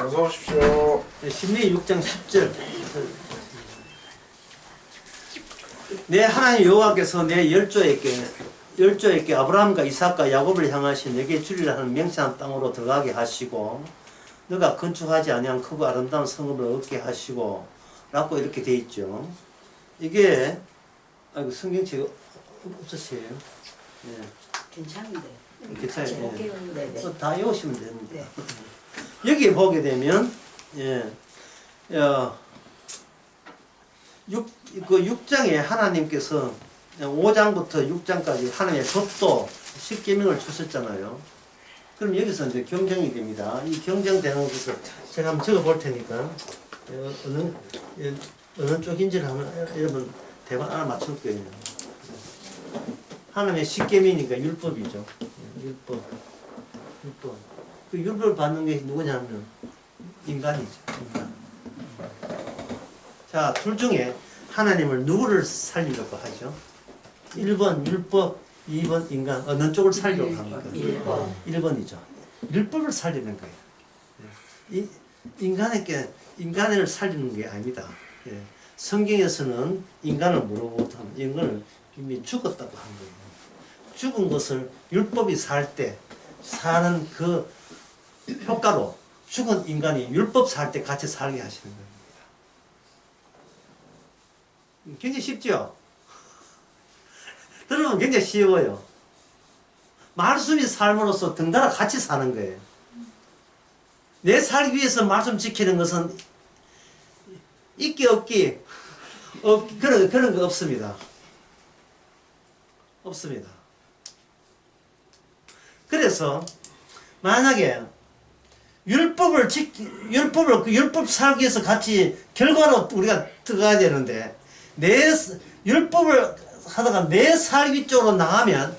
어서 오십시오. 신명기 6장 10절. 내 하나님 여호와께서 내 열조에게 아브라함과 이삭과 야곱을 향하시 내게 주리라 하는 명시한 땅으로 들어가게 하시고 너가 건축하지 아니한 크고 아름다운 성읍을 얻게 하시고 라고 이렇게 돼 있죠. 이게 아이고 성경책 없으세요? 네. 괜찮은데. 괜찮아요. 네. 다 외우시면 됩니다. 네. 여기에 보게 되면 그 6장에 하나님께서 5장부터 6장까지 하나님의 법도 10계명을 주셨잖아요. 그럼 여기서 이제 경쟁이 됩니다. 이 경쟁되는 것을 제가 한번 적어 볼 테니까 어느 쪽인지를 한번 여러분 대박 알아맞힐 거예요. 하나님의 10계명이니까 율법이죠. 율법. 그 율법을 받는 게 누구냐면 인간이죠. 인간. 자, 둘 중에 하나님을 누구를 살리려고 하죠? 1번 율법, 2번 인간. 어느 쪽을 살리려고 하는 거예요? 1번이죠. 율법을 살리는 거예요. 인간을 살리는 게 아닙니다. 예. 성경에서는 인간을 뭐라고 하면 인간을 이미 죽었다고 한 거예요. 죽은 것을 율법이 살 때 사는 그 효과로 죽은 인간이 율법 살 때 같이 살게 하시는 겁니다. 굉장히 쉽죠? 들으면 굉장히 쉬워요. 말씀이 삶으로서 등달아 같이 사는 거예요. 내 살기 위해서 말씀 지키는 것은 있기 없기 그런 거 없습니다. 없습니다. 그래서 만약에 율법 살기 위해서 같이 결과로 우리가 들어가야 되는데 율법을 하다가 내 살기 쪽으로 나가면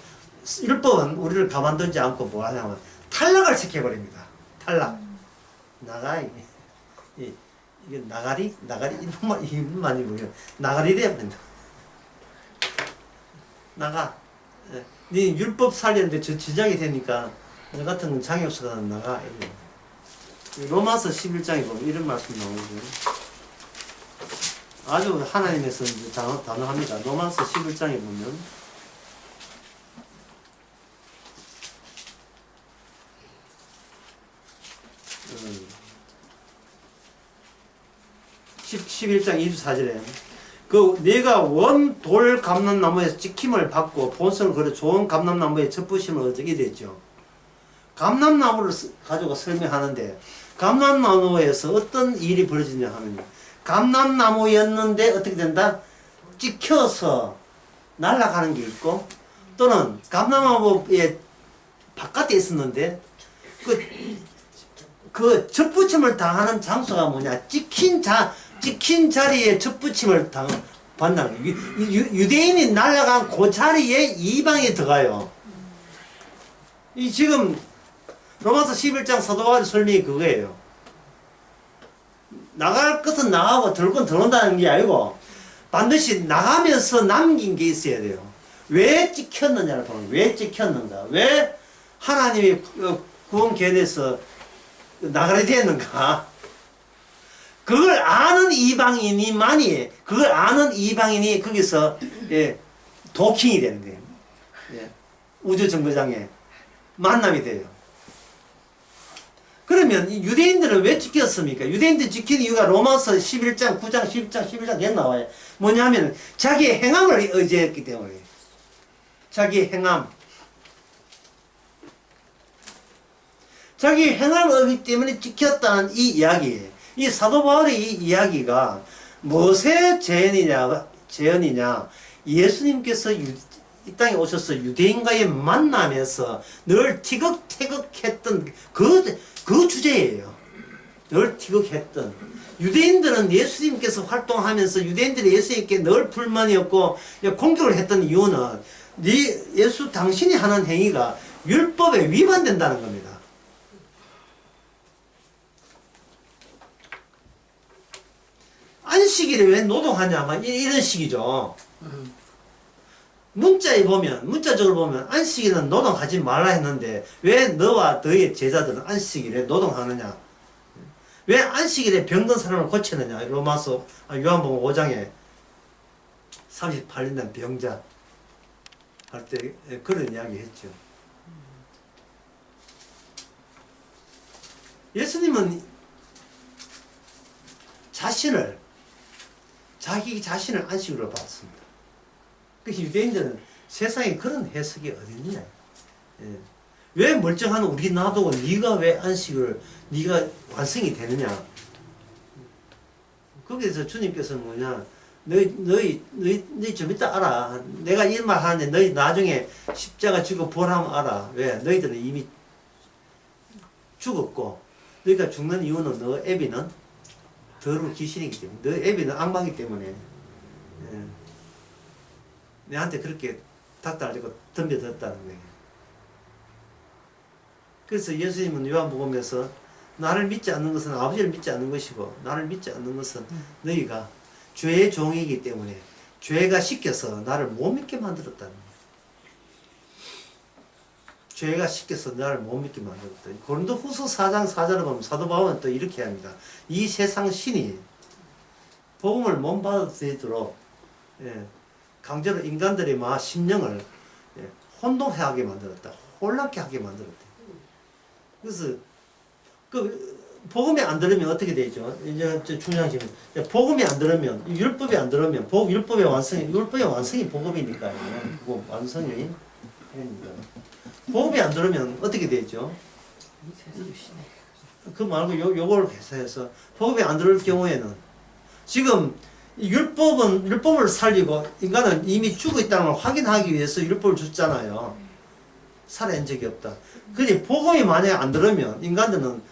율법은 우리를 가만두지 않고 뭐 하냐면 탈락을 시켜버립니다. 탈락. 나가 이게 나가리 이분만이 뭐예요? 나가리 되면 나가. 네 율법 살리는데 지장이 되니까 너 같은 건 장애 없어서 나가. 로마서 11장에 보면 이런 말씀 나오죠. 아주 하나님에서 단호합니다. 로마서 11장에 보면 11장 24절에 내가 원 돌 감람나무에서 찍힘을 받고 본성을 그려 좋은 감람나무에 접부심을 얻게 됐죠. 감람나무를 가지고 설명하는데 감람나무에서 어떤 일이 벌어지냐 하면 감람나무였는데 어떻게 된다? 찍혀서 날아가는 게 있고 또는 감람나무의 바깥에 있었는데 그 접붙임을 당하는 장소가 뭐냐? 찍힌 자리에 접붙임을 받는 거예요. 유대인이 날아간 그 자리에 이방이 들어가요. 이 지금 로마서 11장 사도 바울의 설명이 그거예요. 나갈 것은 나가고 들을 건 들어온다는 게 아니고 반드시 나가면서 남긴 게 있어야 돼요. 왜 찍혔느냐를 보면 왜 찍혔는가? 왜 하나님이 구원 계획에서 나가야 되는가? 그걸 아는 이방인이 거기서 도킹이 되는 거예요. 우주 정거장에 만남이 돼요. 그러면 유대인들은 왜 찍혔습니까? 유대인들 찍힌 이유가 로마서 11장, 9장, 10장, 11장에 나와요. 뭐냐면 자기의 행함을 의지했기 때문에. 자기의 행함. 자기의 행함을 의지 때문에 찍혔다는 이 이야기예요. 이 사도 바울의 이 이야기가 무엇의 재현이냐? 예수님께서 이 땅에 오셔서 유대인과의 만남에서 늘 티격태격했던 그 주제예요. 늘 티격했던. 유대인들은 예수님께서 활동하면서 유대인들이 예수님께 늘 불만이었고 공격을 했던 이유는 예수 당신이 하는 행위가 율법에 위반된다는 겁니다. 안식일에 왜 노동하냐? 이런 식이죠. 문자적으로 보면 안식일은 노동하지 말라 했는데 왜 너와 너의 제자들은 안식일에 노동하느냐? 왜 안식일에 병든 사람을 고치느냐? 로마서 요한복음 5장에 38년 된 병자 할 때 그런 이야기 했죠. 예수님은 자기 자신을 안식으로 봤습니다. 그 유대인들은 세상에 그런 해석이 어딨냐? 예. 왜 멀쩡한 우리 놔두고 네가 왜 안식을 네가 완성이 되느냐? 거기서 주님께서는 뭐냐? 너희 좀 이따 알아. 내가 이 말 하는데 너희 나중에 십자가 지고 부활하면 알아. 왜? 너희들은 이미 죽었고 너희가 죽는 이유는 너 애비는 더러운 귀신이기 때문에 너 애비는 악마이기 때문에 예. 내한테 그렇게 닥달하고 덤벼들었다는 거예요. 그래서 예수님은 요한복음에서 나를 믿지 않는 것은 아버지를 믿지 않는 것이고 나를 믿지 않는 것은 너희가 죄의 종이기 때문에 죄가 시켜서 나를 못 믿게 만들었다는 거예요. 죄가 시켜서 나를 못 믿게 만들었다. 고린도후서 4장 4절을 보면 사도 바울은 또 이렇게 합니다. 이 세상 신이 복음을 못 받아들이도록 강제로 인간들의 심령을 혼동하게 만들었다. 혼란케 하게 만들었다. 그래서 그 복음이 안 들으면 어떻게 되죠? 이제 중요한 질문. 복음이 안 들으면 율법이 안 들으면 율법의 완성이 복음이니까요. 그 완성이 복음이 안 들으면 어떻게 되죠? 그 말고 요걸 해서 복음이 안 들을 경우에는 지금 율법을 살리고 인간은 이미 죽어 있다는 걸 확인하기 위해서 율법을 줬잖아요. 살아낸 적이 없다. 근데 복음이 만약에 안 들으면 인간들은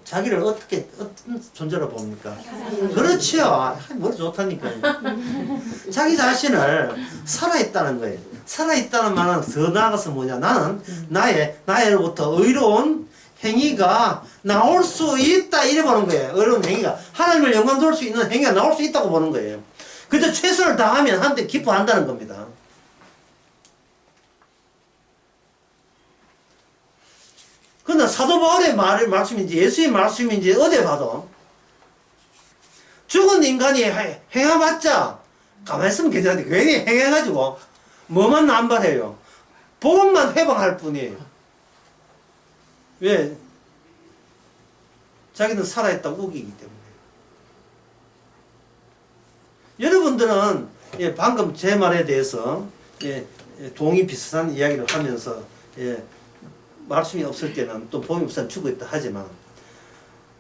자기를 어떤 존재로 봅니까? 그렇지요. 머리 좋다니까요. 자기 자신을 살아있다는 거예요. 살아있다는 말은 더 나아가서 뭐냐? 나는 나로부터 의로운 행위가 나올 수 있다 이래 보는 거예요. 의로운 행위가 하나님을 영광 돌릴 수 있는 행위가 나올 수 있다고 보는 거예요. 그저 최선을 다하면 한때 기뻐한다는 겁니다. 그러나 사도 바울의 말씀인지 예수의 말씀인지 어디 봐도 죽은 인간이 행해봤자 가만히 있으면 괜찮은데 괜히 행해가지고 뭐만 남발해요. 복음만 해방할 뿐이에요. 왜? 자기는 살아있다고 우기기 때문에. 여러분들은 방금 제 말에 대해서 동의 비슷한 이야기를 하면서 말씀이 없을 때는 또 복음이 없으면 죽어 있다 하지만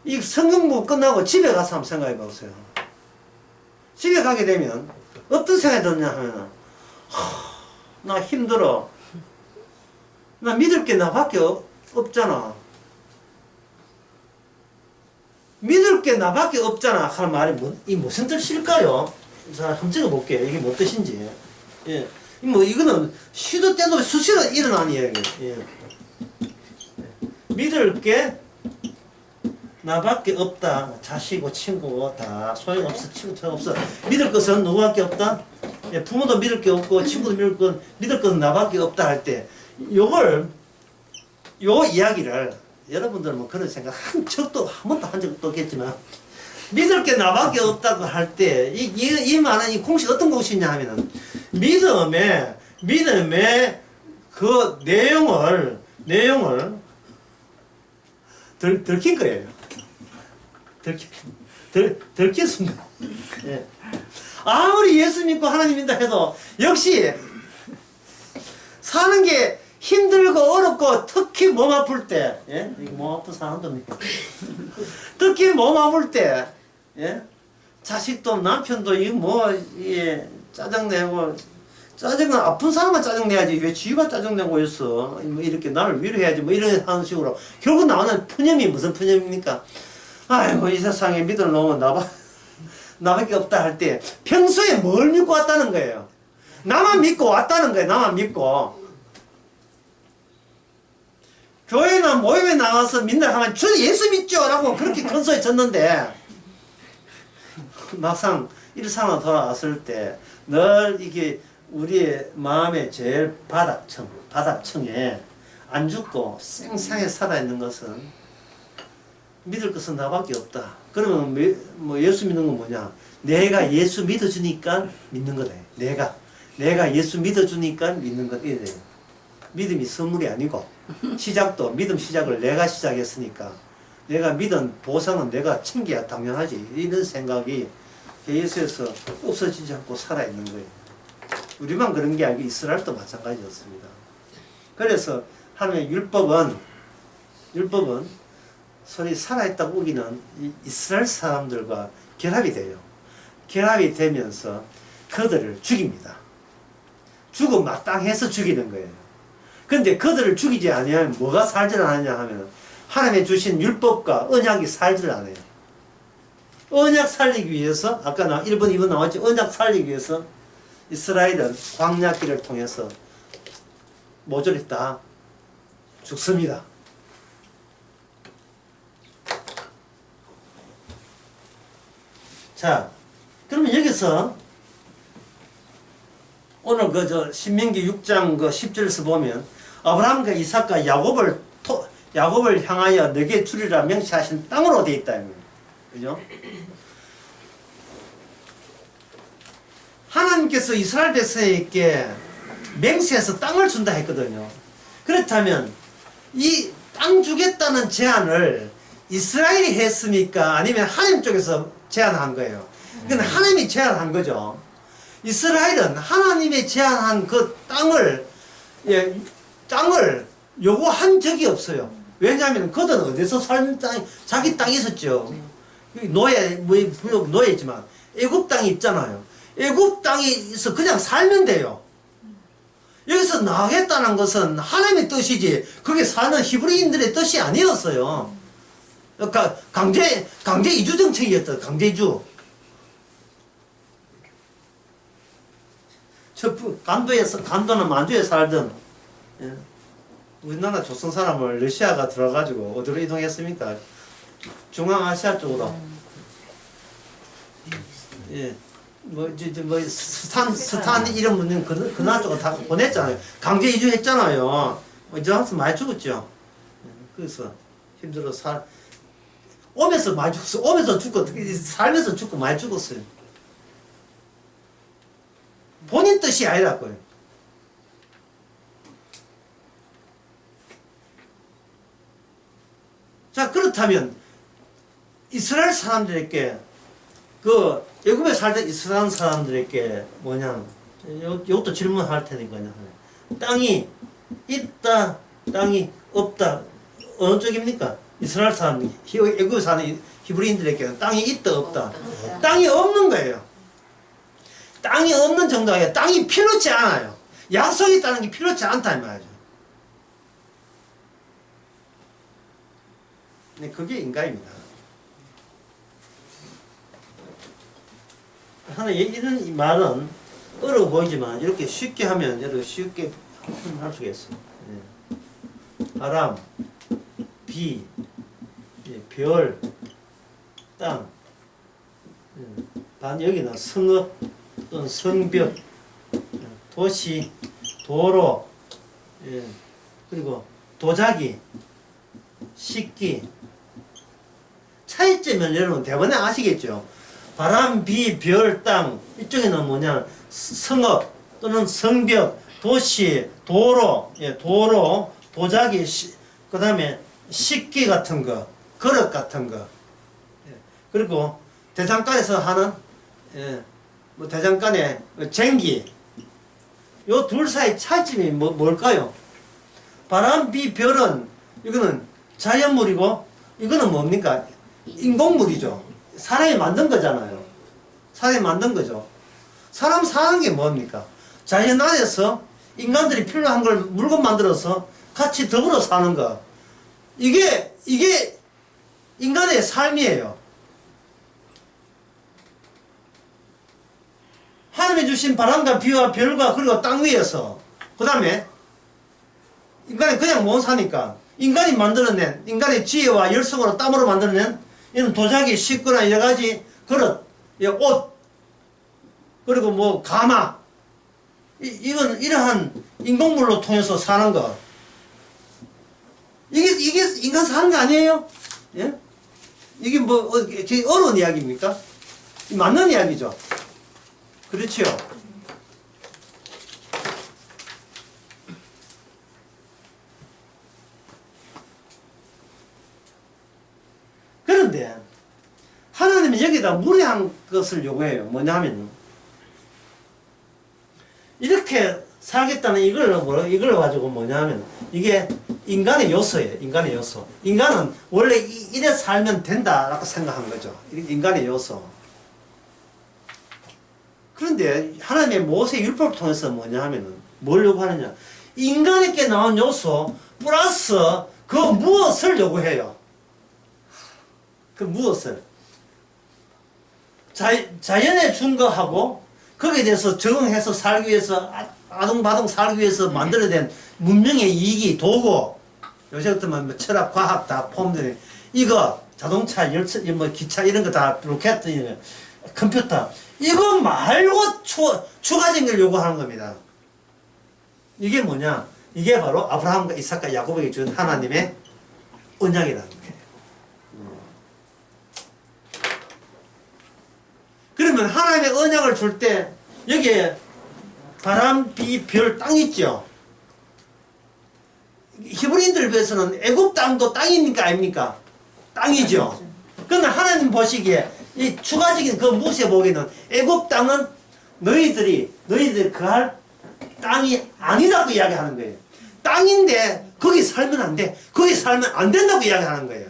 이 성경부 끝나고 집에 가서 한번 생각해 보세요. 집에 가게 되면 어떤 생각이 드냐 하면 나 힘들어. 나 믿을 게 나밖에 없잖아. 믿을 게 나밖에 없잖아 하는 말이 이 무슨 뜻일까요? 자, 한번 적어볼게요. 이게 무슨 뜻인지. 예. 이거는 시도 때도 수시로 일어나는 이야기예요. 예. 믿을 게 나밖에 없다. 자식이고 친구고 다 소용없어. 친구 소용없어. 믿을 것은 누구밖에 없다? 예, 부모도 믿을 게 없고 친구도 믿을 것은 나밖에 없다 할 때 요 이야기를 여러분들은 뭐 그런 생각 한 번도 한 적도 없겠지만 믿을 게 나밖에 없다고 할 때 이 말은 이 공식 어떤 공식이냐 하면은 믿음의 그 내용을 들킨 거예요. 들켰습니다. 예. 아무리 예수 믿고 하나님 믿다 해도 역시 사는 게 힘들고 어렵고 특히 몸 아플 때, 예? 몸 아픈 사람도 특히 몸 아플 때, 예? 자식도 남편도 짜증내고 짜증은 아픈 사람만 짜증내야지 왜 지가 짜증내고 있어? 이렇게 나를 위로해야지 이런 하는 식으로 결국 나오는 푸념이 무슨 푸념입니까? 아이고 이 세상에 믿을 놈은 나밖에 없다 할 때 평소에 뭘 믿고 왔다는 거예요. 나만 믿고 왔다는 거예요. 나만 믿고 교회나 모임에 나와서 믿는 하면 저 예수 믿죠 라고 그렇게 큰 소리 쳤는데 막상 일상으로 돌아왔을 때 늘 이게 우리의 마음의 제일 바닥층에 안 죽고 생생하게 살아있는 것은 믿을 것은 나밖에 없다. 그러면 뭐 예수 믿는 건 뭐냐? 내가 예수 믿어주니까 믿는 거다. 내가 예수 믿어주니까 믿는 것. 이래. 믿음이 선물이 아니고 시작도 믿음 시작을 내가 시작했으니까 내가 믿은 보상은 내가 챙겨야 당연하지. 이런 생각이 예수에서 없어지지 않고 살아있는 거예요. 우리만 그런 게 아니고 이스라엘도 마찬가지였습니다. 그래서 하나님의 율법은 소위 살아있다고 우기는 이스라엘 사람들과 결합이 돼요. 결합이 되면서 그들을 죽입니다. 죽음 마땅해서 죽이는 거예요. 근데 그들을 죽이지 아니하면 뭐가 살질 않느냐 하면 하나님의 주신 율법과 언약이 살질 않아요. 언약 살리기 위해서 아까 1번 2번 나왔지. 언약 살리기 위해서 이스라엘은 광야길을 통해서 모조리 다 죽습니다. 자, 그러면 여기서 오늘 신명기 6장 10절에서 보면 아브라함과 이삭과 야곱을 향하여 너게 주리라 명시하신 땅으로 되어 있다. 그죠? 하나님께서 이스라엘 백성에게 맹세해서 땅을 준다 했거든요. 그렇다면 이 땅 주겠다는 제안을 이스라엘이 했습니까? 아니면 하나님 쪽에서 제안한 거예요? 그건 하나님이 제안한 거죠. 이스라엘은 하나님이 제안한 그 땅을 요구한 적이 없어요. 왜냐하면 그들은 어디서 살는 땅, 자기 땅이 있었죠. 노예지만 애굽 땅이 있잖아요. 애굽 땅에서 그냥 살면 돼요. 여기서 나가겠다는 것은 하나님의 뜻이지 그게 사는 히브리인들의 뜻이 아니었어요. 그러니까 강제 이주 정책이었다. 강제 이주. 간도나 만주에 살던 우리나라 조선 사람을 러시아가 들어가지고 어디로 이동했습니까? 중앙아시아 쪽으로. 예. 스탄 이런 분은 그 나라 쪽으로 다 보냈잖아요. 강제 이주했잖아요. 이제 와서 많이 죽었죠. 그래서 힘들어 오면서 많이 죽었어. 오면서 죽고 살면서 죽고 많이 죽었어요. 본인 뜻이 아니라고요. 자, 그렇다면 이스라엘 사람들에게 애굽에 살던 이스라엘 사람들에게 이것도 질문할 테니까요. 땅이 있다, 땅이 없다. 어느 쪽입니까? 이스라엘 사람, 애굽에 사는 히브리인들에게는 땅이 있다, 없다. 땅이 없는 거예요. 땅이 없는 정도가 아니라 땅이 필요치 않아요. 약속이 있다는 게 필요치 않다 이 말이죠. 네, 그게 인간입니다. 이런 말은 어려워 보이지만 이렇게 쉽게 하면 여러분 쉽게 할 수가 있어요. 바람, 비, 별, 땅, 여기는 성읍 또는 성벽, 도시, 도로, 그리고 도자기, 식기. 차이점은 여러분 대번에 아시겠죠? 바람, 비, 별, 땅. 이쪽에는 뭐냐? 성읍 또는 성벽, 도시, 도로, 도자기, 그 다음에 식기 같은 거, 그릇 같은 거. 그리고 대장간에서 하는, 대장간의 쟁기. 요 둘 사이 차이점이 뭘까요? 바람, 비, 별은, 이거는 자연물이고, 이거는 뭡니까? 인공물이죠. 사람이 만든 거잖아요. 사람이 만든 거죠. 사람 사는 게 뭡니까? 자연 안에서 인간들이 필요한 걸 물건 만들어서 같이 더불어 사는 거. 이게 인간의 삶이에요. 하나님이 주신 바람과 비와 별과 그리고 땅 위에서 그 다음에 인간이 그냥 못 사니까 인간이 만들어낸 인간의 지혜와 열성으로 땀으로 만들어낸 이런 도자기, 식구나 여러가지 그릇, 옷, 그리고 가마, 이건 이러한 인공물로 통해서 사는 거. 이게 인간 사는 거 아니에요? 예? 이게 뭐 어려운 이야기입니까? 맞는 이야기죠. 그렇지요. 그런데 하나님은 여기다 무례한 것을 요구해요. 뭐냐 하면 이렇게 살겠다는 이걸 가지고 뭐냐 하면 이게 인간의 요소예요. 인간의 요소. 인간은 원래 이래 살면 된다라고 생각한 거죠. 인간의 요소. 그런데 하나님의 모세 율법을 통해서 뭐냐 하면은 뭘 요구하느냐. 인간에게 나온 요소 플러스 그 무엇을 요구해요. 그 무엇을. 자연에 준 거하고 거기에 대해서 적응해서 살기 위해서 아둥바둥 살기 위해서 만들어낸 문명의 이익이 도구 요새 같으면 뭐 철학, 과학 다 포함되는 이거 자동차, 열차, 뭐 기차 이런 거 다 로켓, 컴퓨터 이거 말고 추가적인 걸 요구하는 겁니다. 이게 뭐냐? 이게 바로 아브라함과 이삭과 야곱에게 준 하나님의 언약이라는 거예요. 그러면 하나님의 언약을 줄 때 여기에 바람, 비, 별, 땅 있죠. 히브리인들 비해서는 애굽 땅도 땅입니까 아닙니까? 땅이죠. 그러나 하나님 보시기에 이 추가적인 그 모세 보기에는 애굽 땅은 너희들이 그할 땅이 아니라고 이야기하는 거예요. 땅인데 거기 살면 안 돼. 거기 살면 안 된다고 이야기하는 거예요.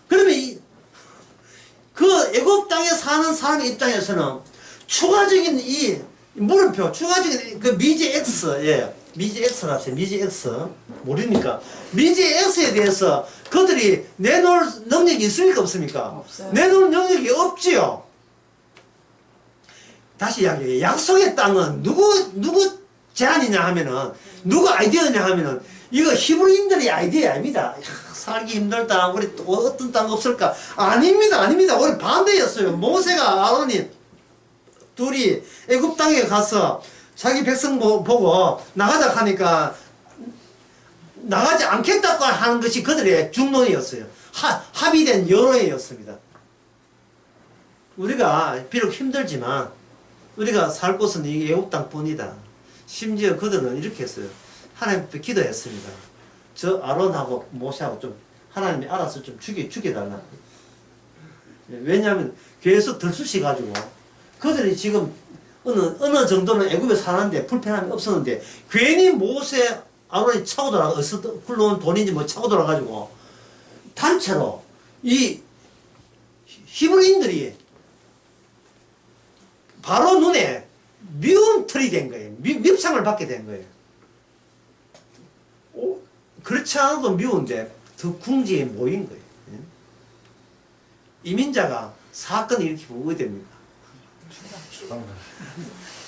그러면 그 애굽 땅에 사는 사람의 입장에서는 추가적인 이 물음표, 추가적인 그 미지 X, 예, 미지 X라 합시다. 미지 X 모르니까 미지 X에 대해서 그들이 내놓을 능력이 있습니까 없습니까? 없어요. 내놓을 능력이 없지요. 다시 이야기해요. 약속의 땅은 누구 제안이냐 하면은 누구 아이디어냐 하면은 이거 히브리인들의 아이디어 아닙니다. 살기 힘들다. 우리 또 어떤 땅 없을까? 아닙니다. 우리 반대였어요. 모세가 아론이 둘이 애굽 땅에 가서 자기 백성 보고 나가자 하니까 나가지 않겠다고 하는 것이 그들의 중론이었어요. 합의된 여론이었습니다. 우리가 비록 힘들지만 우리가 살 곳은 이 애굽 땅뿐이다. 심지어 그들은 이렇게 했어요. 하나님께 기도했습니다. 저 아론하고 모세하고 좀 하나님이 알아서 좀 죽여달라. 왜냐하면 계속 들쑤시가지고 그들이 지금 어느 정도는 애굽에 사는데 불편함이 없었는데 괜히 모세 아론이 차고 돌아가 어디서 굴러온 돈인지 뭐 차고 돌아가지고 단체로 이 히브리인들이 바로 눈에 미운 털이 된 거예요. 밉상을 받게 된 거예요. 그렇지 않아도 미운데 더 궁지에 모인 거예요. 이민자가 사건을 이렇게 보게 됩니까?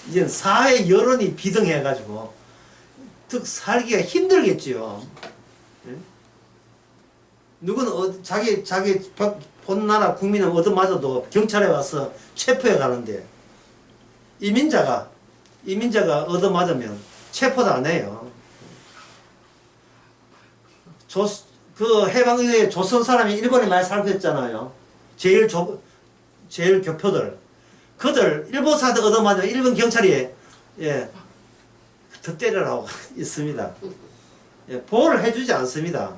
이제 사회 여론이 비등해가지고 더 살기가 힘들겠지요. 누구는 자기 본 나라 국민을 얻어맞아도 경찰에 와서 체포해 가는데 이민자가 얻어맞으면 체포도 안 해요. 그 해방 이후에 조선 사람이 일본에 많이 살고 있잖아요. 제일 교표들. 그들 일본 사람들 얻어맞으면 일본 경찰이 더 때려라고 있습니다. 보호를 해주지 않습니다.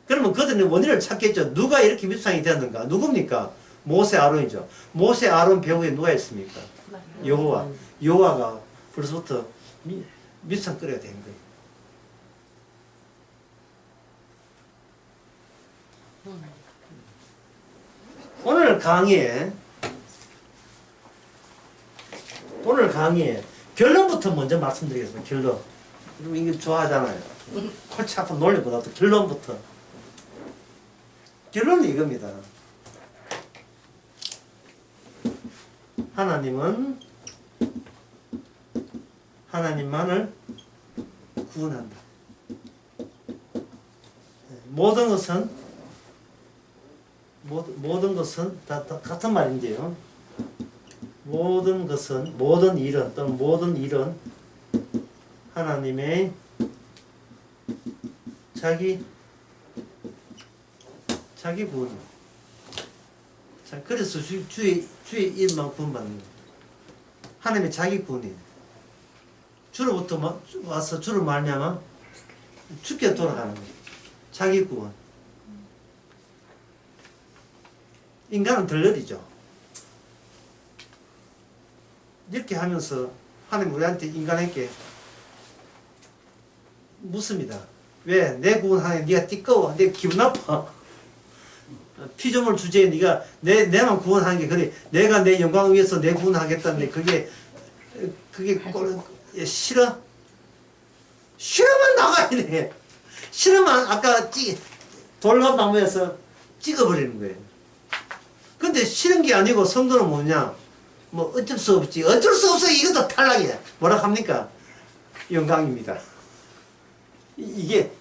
그러면 그들은 원인을 찾겠죠. 누가 이렇게 밉상이 되었는가? 누굽니까? 모세 아론이죠. 모세 아론 배후에 누가 있습니까? 여호와. 여호와가 벌써부터 밉상거리가 된 거예요. 오늘 강의에 결론부터 먼저 말씀드리겠습니다. 결론. 이거 좋아하잖아요. 골치 아픈 논리보다도 결론부터. 결론은 이겁니다. 하나님은 하나님만을 구원한다. 모든 것은 다 같은 말인데요. 모든 일은 하나님의 자기 자기 구원. 자, 그래서 주의 일만 구원받는 거예요. 하나님의 자기 구원이에요. 주로부터 와서 주로 말미암아 죽게 돌아가는 거예요. 자기 구원. 인간은 덜러리죠. 이렇게 하면서 하나님 우리한테 인간에게 묻습니다. 왜? 내 구원하는 네가 띠꺼워. 내가 기분 나빠. 피조물 주제에 네가 내만 구원하는 게 그래. 내가 내 영광을 위해서 내 구원하겠다는데 그게 싫어? 싫으면 나가야 돼. 싫으면 아까 돌감나무에서 찍어버리는 거예요. 근데 싫은 게 아니고 성도는 뭐냐? 뭐 어쩔 수 없지. 어쩔 수 없어. 이것도 탈락이야. 뭐라 합니까? 영광입니다. 이게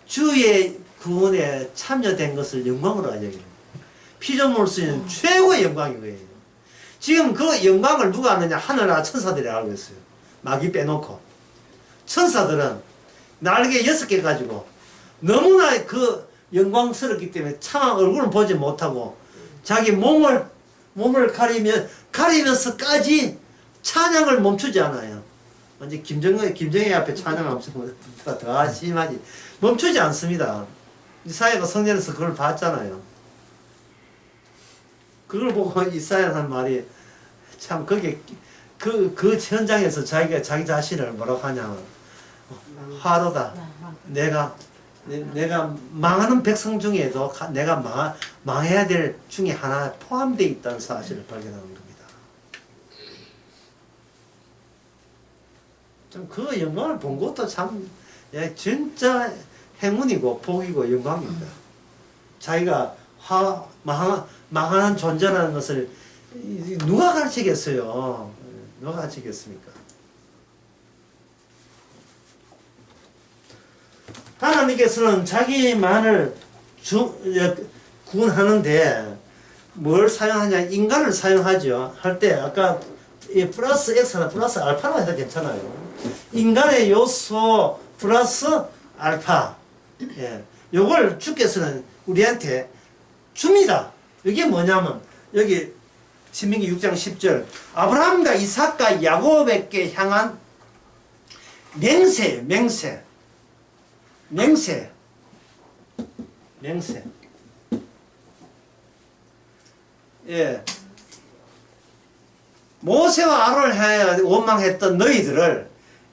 주의 구원에 참여된 것을 영광으로 여기는 피조물로서는 최고의 영광이에요. 지금 그 영광을 누가 아느냐? 하늘나라 천사들이 알고 있어요. 마귀 빼놓고. 천사들은 날개 6개 가지고 너무나 그 영광스럽기 때문에 참 얼굴을 보지 못하고 자기 몸을 가리면서까지 찬양을 멈추지 않아요. 완전 김정희 앞에 찬양하면 더 심하지. 멈추지 않습니다. 이사야가 성전에서 그걸 봤잖아요. 그걸 보고 이사야는 한 말이 참 그게 그 현장에서 자기 자신을 뭐라고 하냐. 화로다. 내가 망하는 백성 중에도 내가 망해야 될 중에 하나 포함되어 있다는 사실을 발견하는 겁니다. 좀 그 영광을 본 것도 참 진짜 행운이고 복이고 영광입니다. 자기가 망하는 존재라는 것을 누가 가르치겠어요? 누가 가르치겠습니까? 하나님께서는 자기만을 구원하는데 뭘 사용하냐? 인간을 사용하죠. 할 때 아까 플러스 X나 플러스 알파로 해도 괜찮아요. 인간의 요소 플러스 알파. 예. 요걸 주께서는 우리한테 줍니다. 이게 뭐냐면 여기 신명기 6장 10절 아브라함과 이삭과 야곱에게 향한 맹세. 예. 모세와 아론을 향해 원망했던 너희들을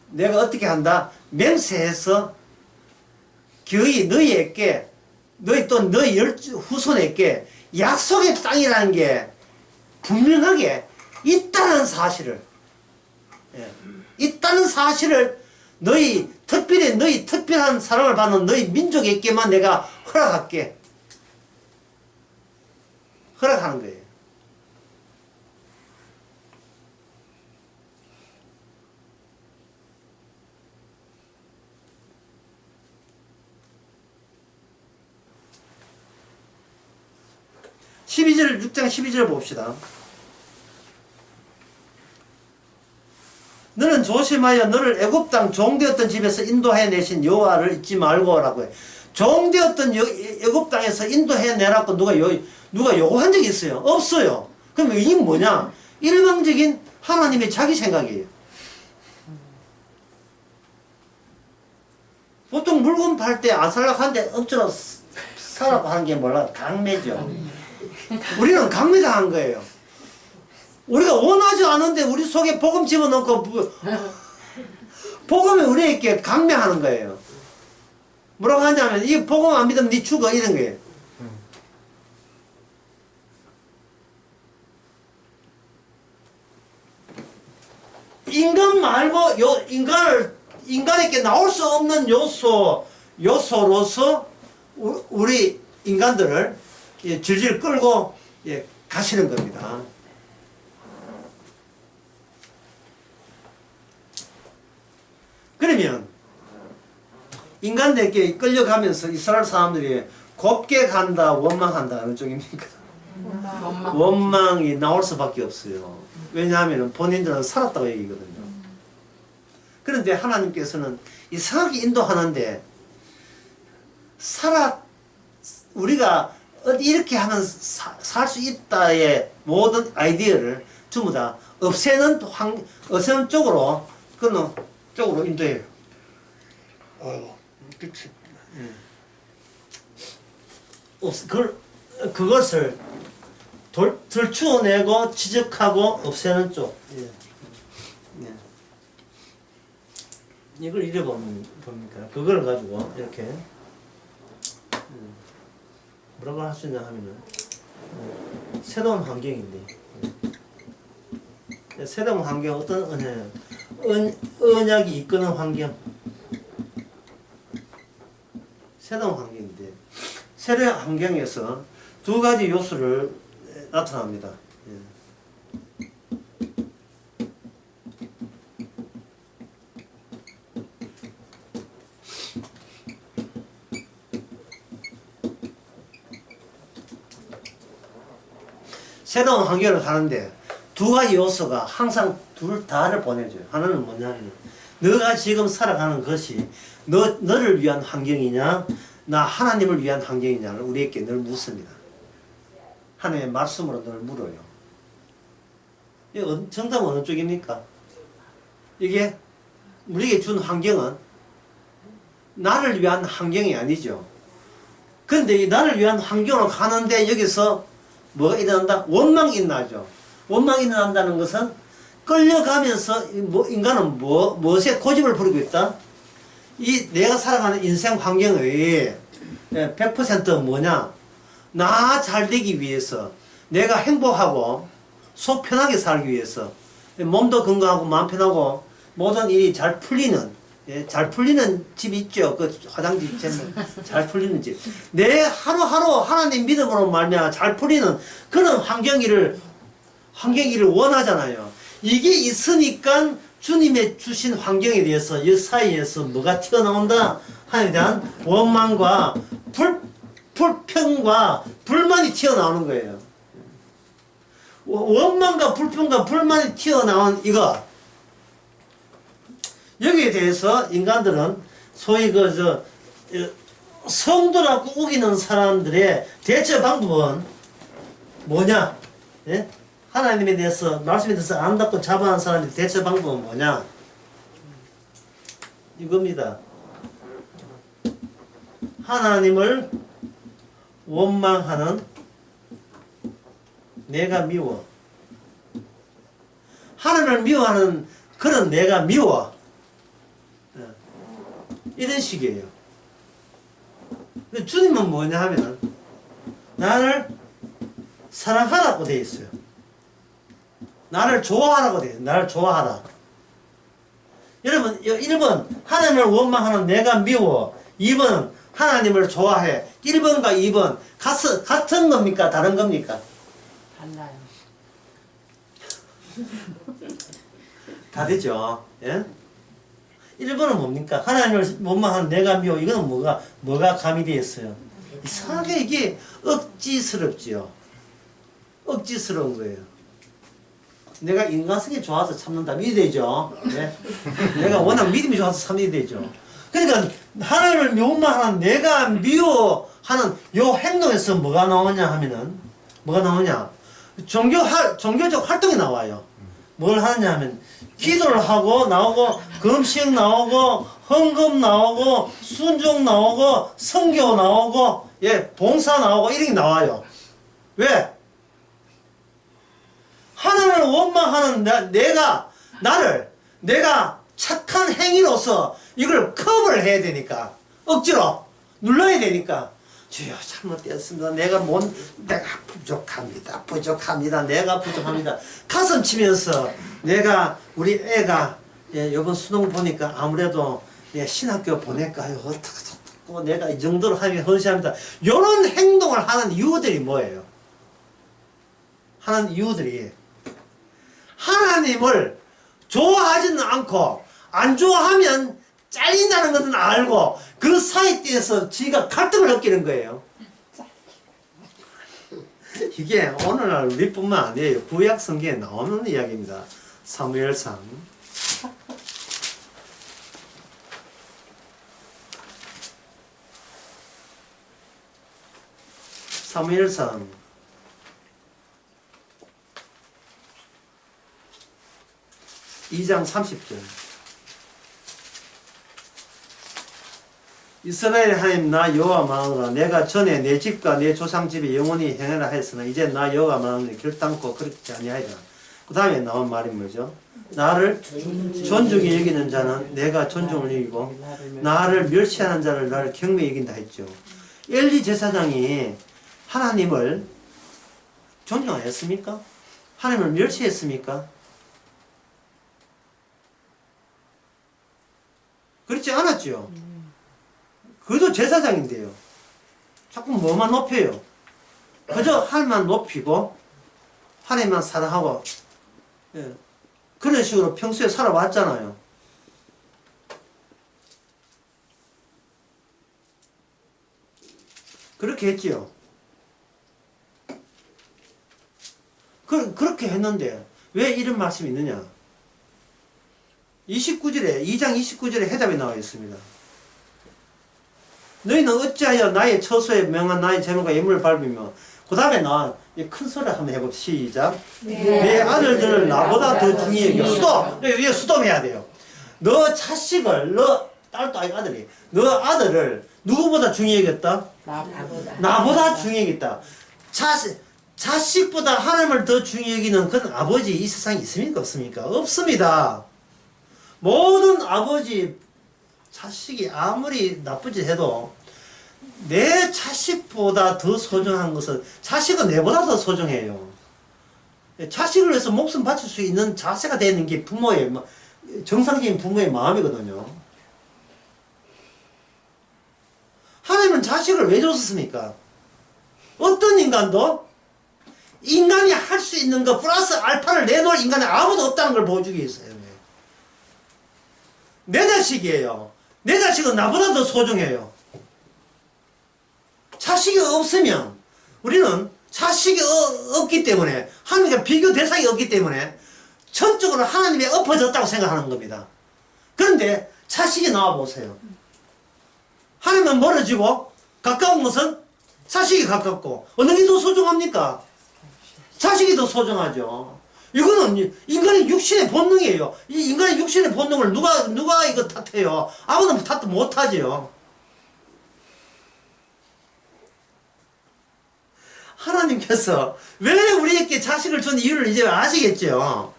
내가 어떻게 한다? 맹세해서 거의 너희에게 너희 후손에게 약속의 땅이라는 게 분명하게 있다는 사실을 있다는 사실을 너희 특별한 사랑을 받는 너희 민족에게만 내가 허락하는 거예요. (12절) 6장 12절 봅시다. 너는 조심하여 너를 애굽 땅 종되었던 집에서 인도해 내신 여호와를 잊지 말고 라고 해. 종되었던 애굽 땅에서 인도해 내라고 누가 요구한 적이 있어요? 없어요. 그럼 이게 뭐냐? 일방적인 하나님의 자기 생각이에요. 보통 물건 팔 때 아슬락한데 억지로 사라고 하는 게 뭐라? 강매죠. 우리는 강매당한 거예요. 우리가 원하지 않은데 우리 속에 복음 집어넣고 복음이 우리에게 강매하는 거예요. 뭐라고 하냐면 이 복음 안 믿으면 니 죽어 이런 거예요. 인간 말고 인간에게 나올 수 없는 요소로서 우리 인간들을 질질 끌고 가시는 겁니다. 그러면 인간들에게 끌려가면서 이스라엘 사람들이 곱게 간다, 원망한다 어느 쪽입니까? 원망이 나올 수밖에 없어요. 왜냐하면 본인들은 살았다고 얘기거든요. 그런데 하나님께서는 이상하게 인도하는데 우리가 이렇게 하면 살 수 있다의 모든 아이디어를 전부 다 없애는 쪽으로, 그는 쪽으로 인도해요. 그치. 그것을 들추어내고 지적하고 없애는 쪽. 예. 예. 이걸 봅니까? 그걸 가지고 이렇게 뭐라고 할 수 있냐 하면은 새로운 환경인데, 새로운 환경 어떤 언약이 이끄는 환경, 새로운 환경인데, 새로운 환경에서 두 가지 요소를 나타납니다. 새로운 환경을 가는데 두 가지 요소가 항상 둘 다를 보내줘요. 하나는 뭐냐면, 너가 지금 살아가는 것이 너를 위한 환경이냐, 나 하나님을 위한 환경이냐를 우리에게 늘 묻습니다. 하나님의 말씀으로 늘 물어요. 정답은 어느 쪽입니까? 이게 우리에게 준 환경은 나를 위한 환경이 아니죠. 그런데 이 나를 위한 환경으로 가는데 여기서 뭐가 일어난다? 원망이 일어나죠. 원망이 일어난다는 것은 끌려가면서 인간은 무엇에 고집을 부리고 있다? 이 내가 살아가는 인생 환경의 100%는 뭐냐? 나 잘되기 위해서, 내가 행복하고 속 편하게 살기 위해서, 몸도 건강하고 마음 편하고 모든 일이 잘 풀리는, 잘 풀리는 집 있죠. 그 화장지 잘 풀리는 집. 내 하루하루 하나님 믿음으로 말미암아 잘 풀리는 그런 환경이를 원하잖아요. 이게 있으니까 주님의 주신 환경에 대해서 이 사이에서 뭐가 튀어나온다 하에 대한 원망과 불평과 불만이 튀어나오는 거예요. 원망과 불평과 불만이 튀어나온 이거, 여기에 대해서 인간들은 소위 성도라고 우기는 사람들의 대처 방법은 뭐냐? 예? 하나님에 대해서, 말씀에 대해서 안답고 자부하는 사람의 대처 방법은 뭐냐? 이겁니다. 하나님을 원망하는 내가 미워. 하나님을 미워하는 그런 내가 미워. 이런 식이에요. 주님은 뭐냐 하면 나를 사랑하라고 되어 있어요. 나를 좋아하라고 되어 있어요. 나를 좋아하라. 여러분, 1번 하나님을 원망하는 내가 미워. 2번은 하나님을 좋아해. 1번과 2번 같은 겁니까? 다른 겁니까? 달라요. 다르죠. 예? 1번은 뭡니까? 하나님을 원망하는 내가 미워. 이거는 뭐가 가미되어 있어요? 이상하게 이게 억지스럽지요. 억지스러운 거예요. 내가 인간성이 좋아서 참는다. 믿어야 되죠. 네? 내가 워낙 믿음이 좋아서 참아야 되죠. 그러니까 하나님을 원망하는 내가 미워하는 요 행동에서 뭐가 나오냐 하면은, 뭐가 나오냐? 종교적 활동이 나와요. 뭘 하느냐 하면 기도를 하고 나오고, 금식 나오고, 헌금 나오고, 순종 나오고, 선교 나오고, 봉사 나오고, 이런 게 나와요. 왜? 하나님을 원망하는 내가 착한 행위로서 이걸 커버를 해야 되니까, 억지로 눌러야 되니까, 주여 잘못되었습니다. 내가 부족합니다. 내가 부족합니다. 가슴 치면서 우리 애가 이번 수능 보니까 아무래도 신학교 보낼까요? 어떡하고 내가 이 정도로 하면 헌신합니다. 이런 행동을 하는 이유들이 뭐예요? 하는 이유들이 하나님을 좋아하지는 않고 안 좋아하면 잘린다는 것은 알고 그 사이에서 지가 갈등을 느끼는 거예요. 이게 오늘날 우리뿐만 아니에요. 구약 성경에 나오는 이야기입니다. 사무엘상 사무엘상 2장 30절. 이스라엘 하나님 나 여호와 마노라 내가 전에 내 집과 내 조상 집에 영원히 행하라 했으나 이제 나 여호와 마노니 결단코 그렇게 아니하리라. 그 다음에 나온 말이 뭐죠? 나를 존중히 여기는 자는 내가 존중을 여기고 나를 멸시하는 자를 나를 경외히 여긴다 했죠. 엘리 제사장이 하나님을 존중하였습니까? 하나님을 멸시했습니까? 그렇지 않았죠. 그래도 제사장인데요. 자꾸 뭐만 높여요. 그저 하나님만 높이고 하나님만 사랑하고 예. 그런 식으로 평소에 살아왔잖아요. 그렇게 했지요. 그렇게 했는데 왜 이런 말씀이 있느냐? 29절에 2장 29절에 해답이 나와 있습니다. 너희는 어찌하여 나의 처소에 명한 나의 제물과 예물을 밟으며 그 다음에 나 큰 소리 한번 해봅시다. 시작. 네. 내 아들들을 나보다 더 중히 여겨. 수도! 이게 수도해야 돼요. 너 자식을 너 딸도 아니고 아들이 너 아들을 누구보다 중히 여겼다? 나보다 중히 여겼다. 자식보다 하나님을 더 중히 여기는 그런 아버지 이 세상에 있습니까? 없습니까? 없습니다. 모든 아버지 자식이 아무리 나쁘지 해도 내 자식보다 더 소중한 것은 자식은 내보다 더 소중해요. 자식을 위해서 목숨 바칠 수 있는 자세가 되는 게 부모의 정상적인 부모의 마음이거든요. 하나님은 자식을 왜 줬습니까? 어떤 인간도 인간이 할 수 있는 것 플러스 알파를 내놓을 인간이 아무도 없다는 걸 보여주기 위해서요. 내 자식이에요. 내 자식은 나보다 더 소중해요. 자식이 없으면 우리는 자식이 없기 때문에 하나님과 비교 대상이 없기 때문에 전적으로 하나님에 엎어졌다고 생각하는 겁니다. 그런데 자식이 나와보세요. 하나님은 멀어지고 가까운 것은 자식이 가깝고 어느 게 더 소중합니까? 자식이 더 소중하죠. 이거는 인간의 육신의 본능이에요. 이 인간의 육신의 본능을 누가 이거 탓해요? 아무도 탓도 못하죠. 하나님께서 왜 우리에게 자식을 준 이유를 이제 아시겠죠?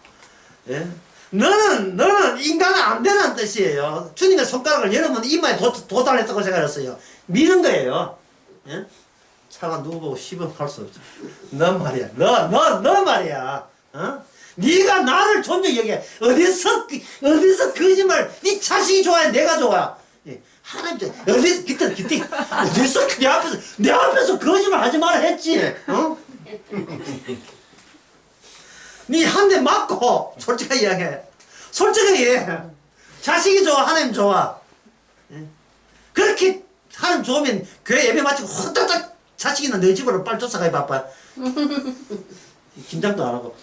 예? 너는 인간은 안 되는 뜻이에요. 주님의 손가락을 여러분 이마에 도달했다고 생각했어요. 미는 거예요. 예? 차가 누구 보고 시범할 수 없죠. 너 말이야. 너 말이야. 어? 네가 나를 존중히 여겨. 어디서 거짓말. 네 자식이 좋아해. 내가 좋아. 예. 하나님 그때 어디서 내 앞에서 거짓말 하지 마라 했지. 어? 네 한 대 맞고 솔직하게 이야기해. 솔직하게 자식이 좋아. 하나님 좋아. 예. 그렇게 하나님 좋으면 교회 예배 마치고 후다닥 자식이나 너 집으로 빨리 쫓아가야 바빠. 긴장도 안 하고.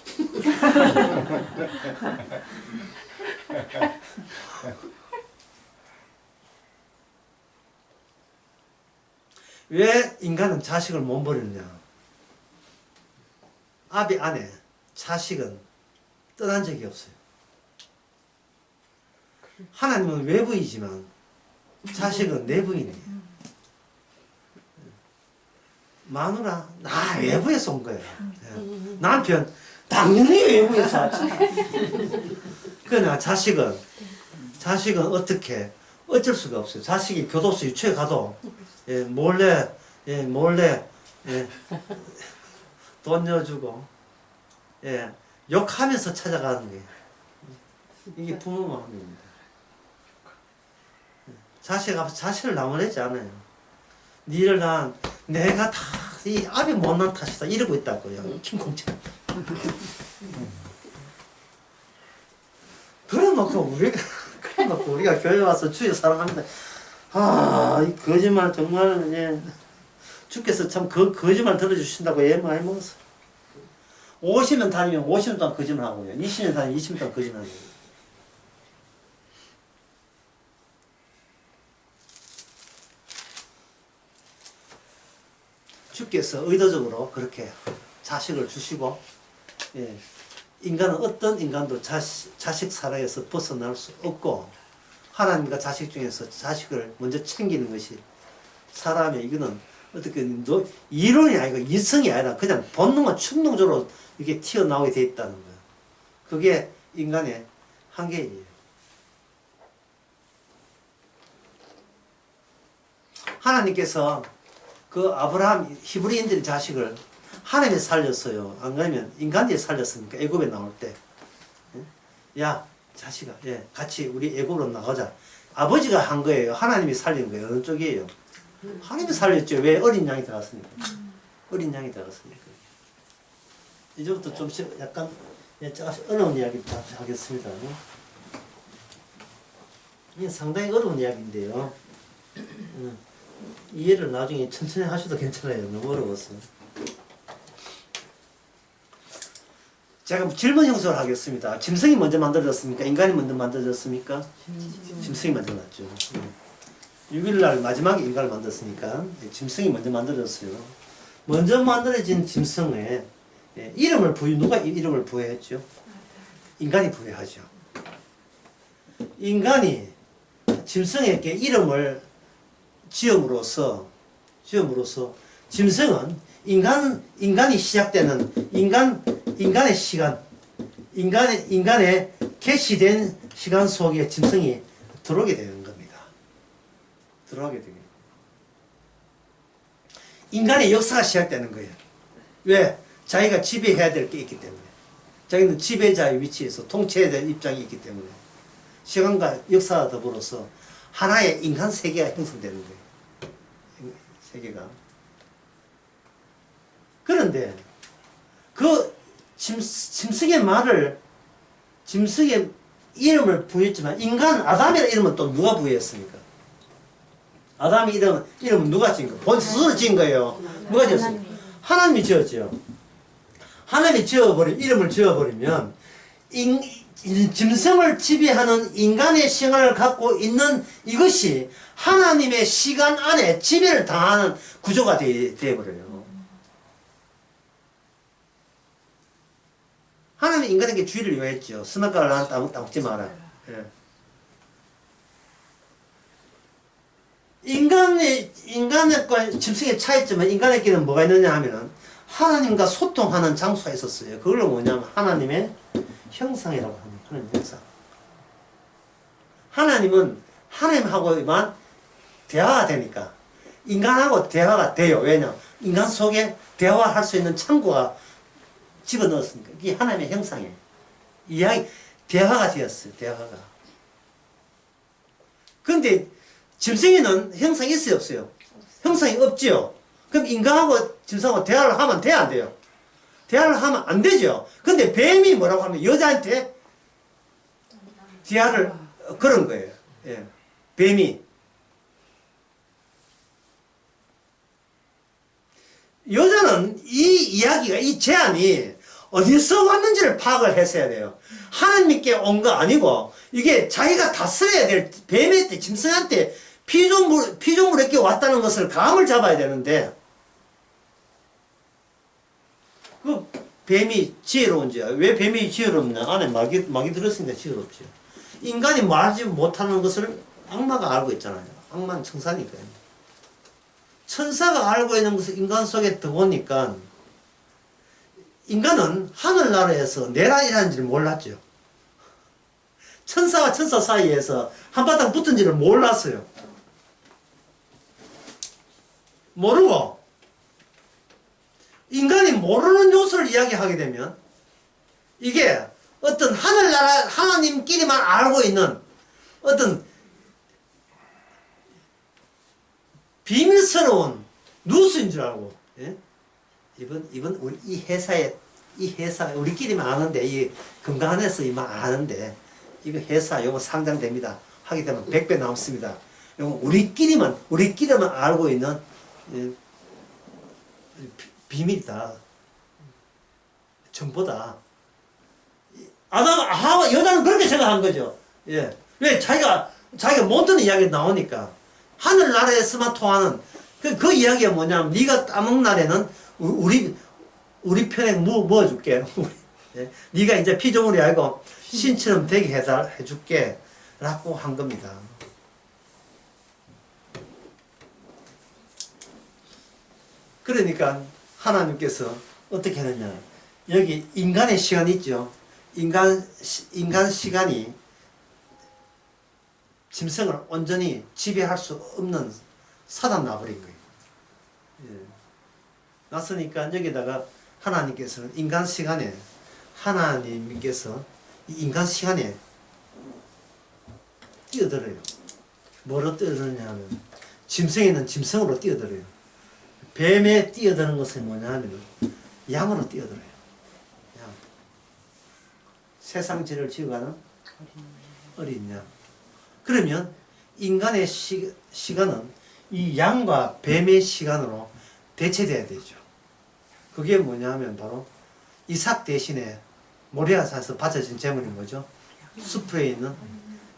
왜 인간은 자식을 못 버리느냐? 아비 안에 자식은 떠난 적이 없어요. 하나님은 외부이지만 자식은 내부인이에요. 마누라 나 외부에서 온 거예요. 남편 당연히 외부에서 왔지. 그러나 자식은 어떻게 어쩔 수가 없어요. 자식이 교도소 유치해 가도 몰래 돈 넣어주고 욕하면서 찾아가는 게 이게 부모 마음입니다. 자식 앞에서 자식을 나무래지 않아요. 니를 내가 다 이 아비 못난 탓이다 이러고 있다고요. 김공채. 그래놓고 우리가 교회 와서 주여 사랑합니다. 이 거짓말 정말 주께서 참 그 거짓말 들어주신다고 많이 먹었어. 50년 다니면 50년 동안 거짓말 하고요. 20년 다니면 20년 동안 거짓말 하고요. 주께서 의도적으로 그렇게 자식을 주시고, 예, 인간은 어떤 인간도 자식 사랑에서 벗어날 수 없고, 하나님과 자식 중에서 자식을 먼저 챙기는 것이 사람의, 이거는 어떻게 이론이 아니고 이성이 아니라 그냥 본능과 충동적으로 이게 튀어나오게 돼 있다는 거예요. 그게 인간의 한계예요. 하나님께서 그 아브라함 히브리인들의 자식을 하나님이 살렸어요. 안 그러면 인간들이 살렸으니까 애굽에 나올 때, 야 자식아, 예, 같이 우리 애굽으로 나가자. 아버지가 한 거예요. 하나님이 살린 거예요. 어느 쪽이에요? 하나님이 살렸죠. 왜? 어린 양이 들어갔으니까. 어린 양이 들어갔으니까. 이제부터 좀 약간 어려운 이야기 하겠습니다. 이게 상당히 어려운 이야기인데요. 이해를 나중에 천천히 하셔도 괜찮아요. 너무 어려워서. 제가 질문 형식으로 하겠습니다. 짐승이 먼저 만들어졌습니까? 인간이 먼저 만들어졌습니까? 짐승이 만들어졌죠. 6일날 마지막에 인간을 만들었으니까 짐승이 먼저 만들어졌어요. 먼저 만들어진 짐승에 이름을 누가 이름을 부여했죠? 인간이 부여하죠. 인간이 짐승에게 이름을 지음으로써 짐승은 인간이 시작되는 인간의 시간, 인간의 개시된 시간 속에 짐승이 들어오게 되는 겁니다. 들어오게 되는 거예요. 인간의 역사가 시작되는 거예요. 왜? 자기가 지배해야 될 게 있기 때문에. 자기는 지배자의 위치에서 통치해야 될 입장이 있기 때문에. 시간과 역사와 더불어서 하나의 인간 세계가 형성되는 거예요. 세계가. 그런데 그 짐승의 이름을 부여했지만 아담이라는 이름은 또 누가 부여했습니까? 아담의 이름은 누가 지은 거예요? 본 스스로 지은 거예요. 누가 지었습니까? 하나님이 지었죠. 하나님이 이름을 지어버리면 짐승을 지배하는 인간의 시간을 갖고 있는 이것이 하나님의 시간 안에 지배를 당하는 구조가 되어버려요. 하나님은 인간에게 주의를 요했죠. 선악과를 나는 따먹지 마라. 예. 인간과 짐승의 차이점은 인간에게는 뭐가 있느냐 하면은 하나님과 소통하는 장소가 있었어요. 그걸로 뭐냐면 하나님의 형상이라고 합니다. 하나님 형상. 하나님은 하나님하고만 대화가 되니까 인간하고 대화가 돼요. 왜냐? 인간 속에 대화할 수 있는 창구가 집어넣었으니까. 이게 하나님의 형상이에요. 대화가 되었어요. 대화가. 그런데 짐승에는 형상이 있어요? 없어요? 형상이 없지요. 그럼 인간하고 짐승하고 대화를 하면 돼요? 안 돼요? 대화를 하면 안 되죠. 근데 뱀이 뭐라고 하면 여자한테 대화를 그런 거예요. 예. 뱀이. 여자는 이 이야기가, 이 제안이 어디서 왔는지를 파악을 했어야 돼요. 하나님께 온 거 아니고, 이게 자기가 다스려야 될 뱀한테, 짐승한테 피조물에게 왔다는 것을 감을 잡아야 되는데, 그 뱀이 지혜로운지, 왜 뱀이 지혜롭냐? 안에 막이 들었으니까 지혜롭죠. 인간이 말하지 못하는 것을 악마가 알고 있잖아요. 악마는 천사니까요. 천사가 알고 있는 것을 인간 속에 들어오니까 인간은 하늘나라에서 내란이라는지를 몰랐죠. 천사와 천사 사이에서 한바탕 붙은지를 몰랐어요. 모르고 인간이 모르는 요소를 이야기하게 되면 이게 어떤 하늘나라 하나님끼리만 알고 있는 어떤 비밀스러운 뉴스인 줄 알고, 예? 이번 우리 이 회사 우리끼리만 아는데, 이 건강한에서 이만 아는데, 이거 회사 요거 상장됩니다. 하게 되면 100배 남습니다. 요거 우리끼리만 알고 있는, 예, 비밀이다. 정보다. 여자는 그렇게 생각한 거죠. 예. 왜? 자기가 못 듣는 이야기 나오니까. 하늘나라에서만 통하는 그 이야기가 뭐냐면 네가 따먹는 날에는 우리 편에 모아줄게. 예? 네가 이제 피조물이 아니고 신처럼 되게 해줄게 라고 한 겁니다. 그러니까 하나님께서 어떻게 했느냐, 여기 인간의 시간 있죠. 인간 시간이 짐승을 온전히 지배할 수 없는 사단 나버린 거예요. 예. 났으니까 여기다가 하나님께서는 하나님께서 이 인간 시간에 뛰어들어요. 뭐로 뛰어드느냐 하면 짐승에는 짐승으로 뛰어들어요. 뱀에 뛰어드는 것은 뭐냐 하면 양으로 뛰어들어요. 양. 세상 죄를 지어가는 어린 양. 그러면 인간의 시간은 이 양과 뱀의 시간으로 대체돼야 되죠. 그게 뭐냐 하면 바로 이삭 대신에 모리아산에서 바쳐진 제물이 뭐죠? 숲에 있는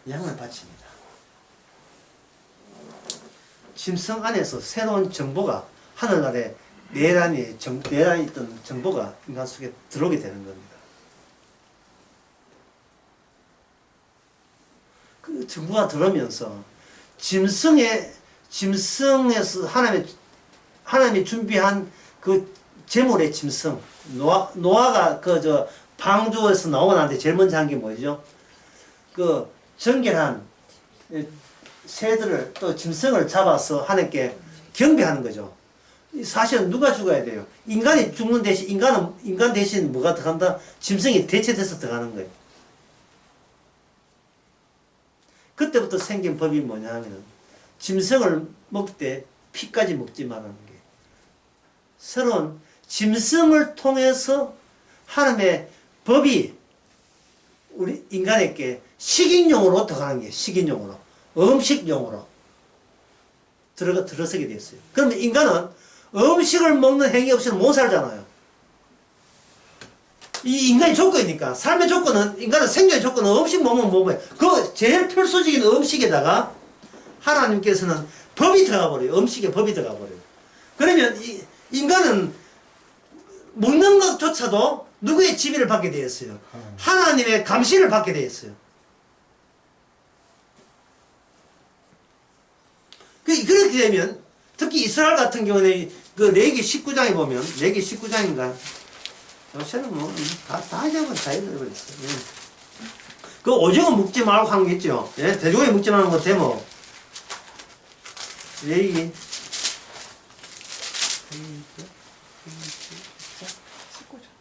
양을 바칩니다. 짐승 안에서 새로운 정보가, 하늘나라에 내란이 있던 정보가 인간 속에 들어오게 되는 겁니다. 그 정보가 들어오면서 짐승에서 하나님이 준비한 그 제물의 짐승, 노아가 방주에서 나오고 나는데 제일 먼저 한 게 뭐죠? 그 정결한 새들을 또 짐승을 잡아서 하나님께 경배하는 거죠. 사실은 누가 죽어야 돼요? 인간이 죽는 대신, 인간 대신 뭐가 들어간다? 짐승이 대체돼서 들어가는 거예요. 그때부터 생긴 법이 뭐냐 하면 짐승을 먹을 때 피까지 먹지 말라는 게, 새로운 짐승을 통해서 하나님의 법이 우리 인간에게 식인용으로 들어가는 게, 식인용으로, 음식용으로 들어서게 됐어요. 그러면 인간은 음식을 먹는 행위 없이는 못 살잖아요. 이 인간의 조건이니까, 삶의 조건은, 인간의 생존의 조건은 음식 먹으면 먹어요. 그 제일 필수적인 음식에다가 하나님께서는 법이 들어가 버려요. 음식에 법이 들어가 버려요. 그러면 인간은 먹는 것조차도 누구의 지배를 받게 되었어요? 하나님의 감시를 받게 되었어요. 그렇게 되면 특히 이스라엘 같은 경우는 그 레위기 19장에 보면, 레위기 19장인가, 요새는 뭐 다 잊어버렸어요. 예. 그 오징어 먹지 말고 한 게 있죠. 예? 돼지고기 먹지 말고 것 제목. 레위기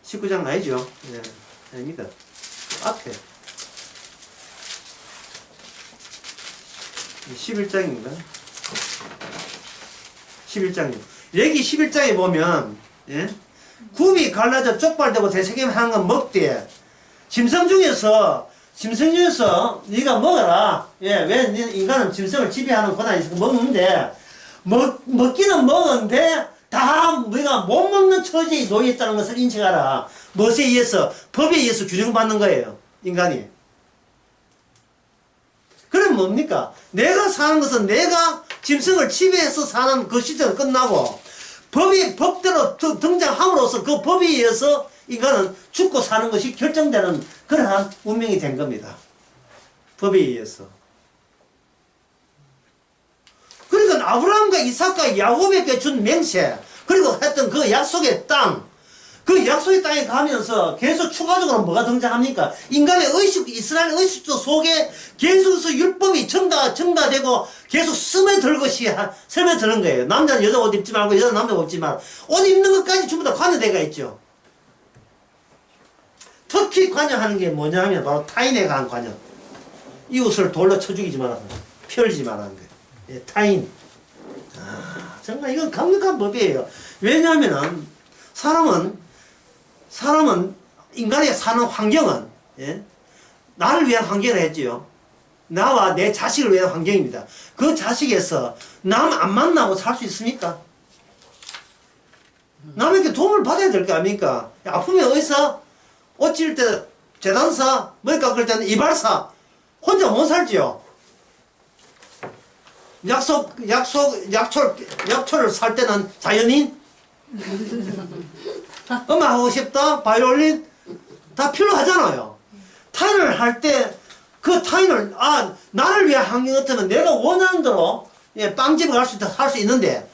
19장 아니죠? 예, 아닙니다. 그 앞에 11장인가? 11장이요. 여기 11장에 보면, 예? 굽이 갈라져 쪽발되고 되새김 하는 건 먹되, 짐승 중에서 네가 먹어라. 예, 왜 인간은 짐승을 지배하는 권한이 있으니까 먹는데, 먹기는 먹었는데 다 우리가 못 먹는 처지에 놓여 있다는 것을 인식하라. 무엇에 의해서? 법에 의해서 규정받는 거예요, 인간이. 그럼 뭡니까? 내가 사는 것은 내가 짐승을 지배해서 사는 그 시대가 끝나고, 법대로 등장함으로써 그 법에 의해서 인간은 죽고 사는 것이 결정되는 그러한 운명이 된 겁니다. 법에 의해서. 그러니까 아브라함과 이삭과 야곱에게 준 맹세, 그리고 했던 그 약속의 땅, 그 약속의 땅에 가면서 계속 추가적으로 뭐가 등장합니까? 인간의 의식, 이스라엘 의식주 속에 계속해서 율법이 증가되고 계속 스며드는 거예요. 남자는 여자 옷 입지 말고 여자는 남자 옷 입지 말고, 옷 입는 것까지 전부 다 관여되어 있죠. 특히 관여하는 게 뭐냐 하면 바로 타인에 관한 관여. 이웃을 돌로 쳐 죽이지 말라는 거예요. 펴지 말라는 거예요. 예, 타인. 정말 이건 강력한 법이에요. 왜냐하면 사람은 인간의 사는 환경은, 예? 나를 위한 환경을 했지요. 나와 내 자식을 위한 환경입니다. 그 자식에서 남 안 만나고 살 수 있습니까? 남에게 도움을 받아야 될 거 아닙니까? 아프면 의사, 옷 찔 때 재단사, 머리 깎을 때는 이발사, 혼자 못 살지요. 약초를 살 때는 자연인? 음악 하고 싶다? 바이올린? 다 필요하잖아요. 타인을 할 때 그 타인을 나를 위한 환경 같으면 내가 원하는 대로 빵집을 할 수 있는데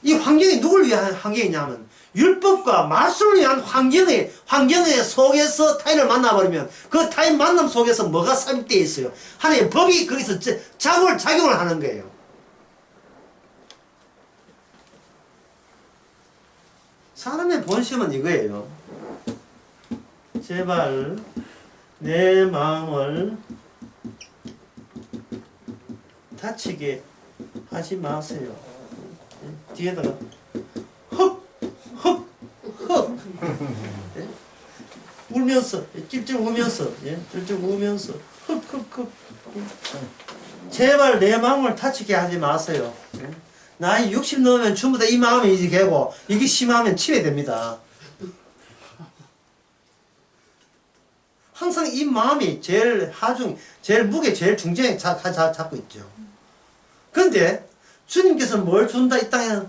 이 환경이 누굴 위한 환경이냐면 율법과 말씀을 위한 환경의 속에서 타인을 만나버리면 그 타인 만남 속에서 뭐가 삽입되어 있어요? 하나님의 법이 거기서 작용을 하는 거예요. 사람의 본심은 이거예요. 제발 내 마음을 다치게 하지 마세요. 뒤에다가 헉 울면서 찔찔 우면서 헉 제발 내 마음을 다치게 하지 마세요. 나이 60 넘으면 전부 다 이 마음이 이제 개고 이게 심하면 치매됩니다. 항상 이 마음이 제일 무게 제일 중정에 잡고 있죠. 그런데 주님께서는 뭘 준다? 이 땅에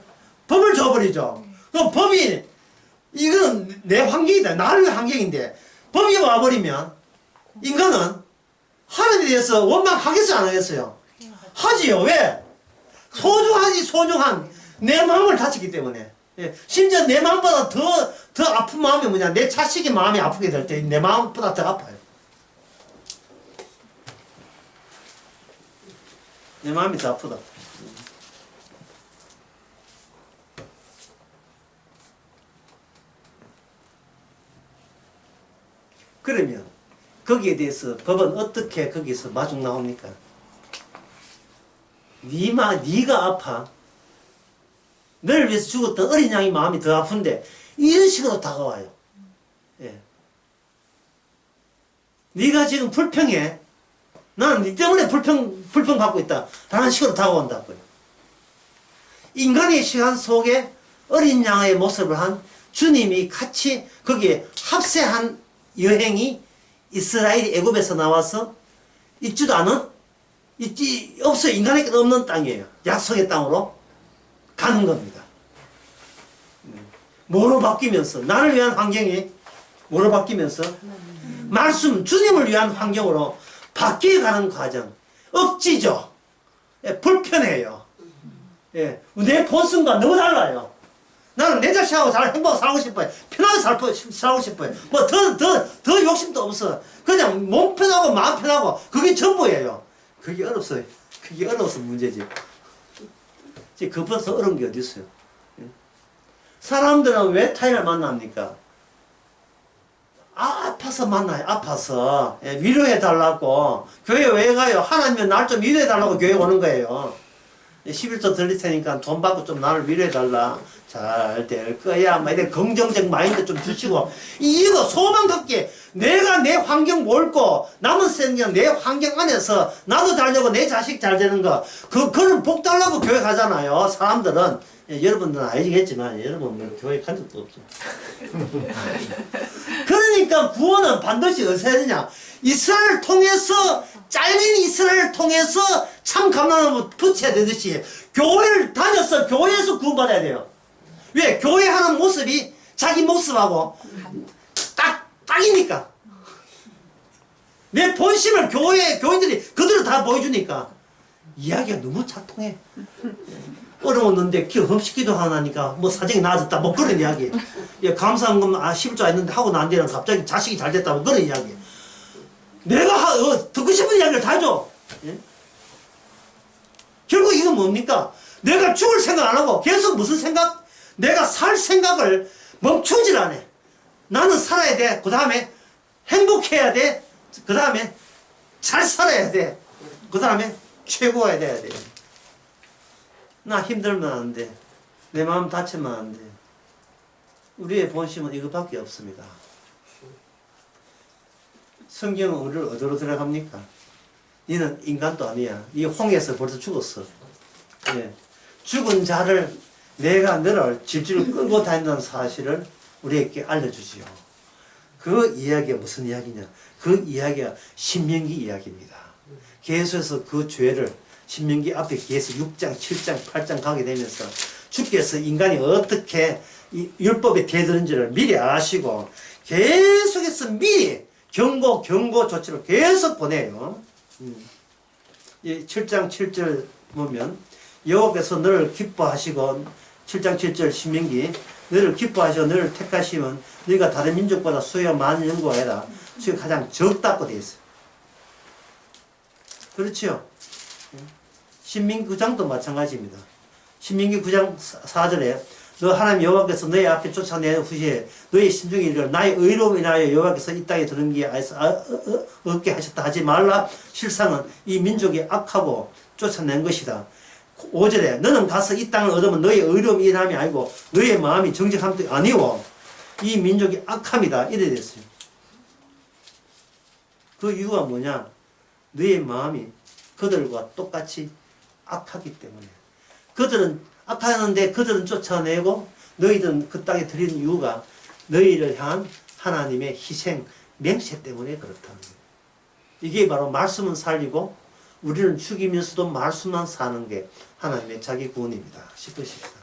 법을 줘버리죠. 그 법이 이건 내 환경이다. 나를 위한 환경인데 법이 와버리면 인간은 하나님에 대해서 원망하겠어요? 안 하겠어요? 하지요. 왜? 소중한 내 마음을 다치기 때문에. 심지어 내 마음보다 더 아픈 마음이 뭐냐? 내 자식의 마음이 아프게 될 때 내 마음보다 더 아파요. 내 마음이 더 아프다. 그러면 거기에 대해서 법은 어떻게 거기서 마중 나옵니까? 네가 아파. 너를 위해서 죽었던 어린 양의 마음이 더 아픈데 이런 식으로 다가와요. 예. 네가 지금 불평해. 나는 네 때문에 불평받고 있다. 라는 식으로 다가온다고요. 인간의 시간 속에 어린 양의 모습을 한 주님이 같이 거기에 합세한 여행이 이스라엘이 애굽에서 나와서 있지도 않은 없어요. 인간에게 없는 땅이에요. 약속의 땅으로 가는 겁니다. 뭐로 바뀌면서 나를 위한 환경이 뭐로 바뀌면서 말씀 주님을 위한 환경으로 바뀌어가는 과정. 억지죠. 불편해요. 내 본성과 너무 달라요. 나는 내 자식하고 잘 행복하게 살고 싶어요. 편하게 살고 싶어요. 뭐 더 욕심도 없어. 그냥 몸 편하고 마음 편하고 그게 전부예요. 그게 어렵어요. 그게 어려워서 문제지. 그것보다 어려운 게 어디 있어요? 사람들은 왜 타인을 만납니까? 아파서 만나요. 아파서 위로해달라고. 교회 왜 가요? 하나님은 날 좀 위로해달라고 교회 오는 거예요. 11조 들릴 테니까 돈 받고 좀 나를 위로해달라. 잘 될 거야. 막 이런 긍정적 마인드 좀 주시고. 이거 소망 갖게 내가 내 환경 옳고 남은 생명 내 환경 안에서 나도 잘 되고 내 자식 잘 되는 거. 그걸 복 달라고 교회 가잖아요. 사람들은. 여러분들은 알겠지만 여러분은 교회 간 적도 없죠. 그러니까 구원은 반드시 어디서 해야 되냐? 이스라엘을 통해서 잘린 이스라엘을 통해서 참 감람을 붙여야 되듯이 교회를 다녀서 교회에서 구원받아야 돼요. 왜? 교회 하는 모습이 자기 모습하고 딱이니까. 내 본심을 교인들이 그대로 다 보여주니까 이야기가 너무 잘 통해. 어려웠는데 험식 기도하니까 뭐 사정이 나아졌다 뭐 그런 이야기. 감사한 건 10조 했는데 하고 난 뒤에는 갑자기 자식이 잘 됐다 뭐 그런 이야기. 내가 듣고 싶은 이야기를 다 해줘. 예? 결국 이건 뭡니까? 내가 죽을 생각 안 하고 계속 무슨 생각? 내가 살 생각을 멈추질 않아. 나는 살아야 돼. 그 다음에 행복해야 돼. 그 다음에 잘 살아야 돼. 그 다음에 최고가 돼야 돼. 나 힘들면 안 돼. 내 마음 다치면 안 돼. 우리의 본심은 이것밖에 없습니다. 성경은 우리를 어디로 들어갑니까? 너는 인간도 아니야. 네 홍해에서 벌써 죽었어. 예. 죽은 자를 내가 너를 질질 끌고 다닌다는 사실을 우리에게 알려주지요. 그 이야기가 무슨 이야기냐? 그 이야기가 신명기 이야기입니다. 계속해서 그 죄를 신명기 앞에 계속 6장, 7장, 8장 가게 되면서 주께서 인간이 어떻게 이 율법에 대드는지를 미리 아시고 계속해서 미리 경고 조치를 계속 보내요. 이 7장 7절 보면 여호와께서 너를 기뻐하시고 7장 7절 신명기 너를 기뻐하시고 너를 택하시면 너희가 다른 민족보다 수요가 많은 연구하여라. 수요가 가장 적다고 되어 있어요. 그렇죠? 신민기 9장도 마찬가지입니다. 신민기 9장 4절에 너 하나님 여호와께서 너희 앞에 쫓아낸 후에 너희 심중에 이르러 나의 의로움을 인하여 여호와께서 이 땅에 들은 게 없게 하셨다 하지 말라. 실상은 이 민족이 악하고 쫓아낸 것이다. 5절에 너는 가서 이 땅을 얻으면 너의 의로움이 인함이 아니고 너의 마음이 정직함도 아니오. 이 민족이 악함이다. 이래 됐어요. 그 이유가 뭐냐? 너의 마음이 그들과 똑같이 악하기 때문에. 그들은 악하는데 그들은 쫓아내고 너희들은 그 땅에 들이는 이유가 너희를 향한 하나님의 희생, 맹세 때문에 그렇다는 거예요. 이게 바로 말씀은 살리고 우리는 죽이면서도 말씀만 사는 게 하나님의 자기 구원입니다. 싶으십니다.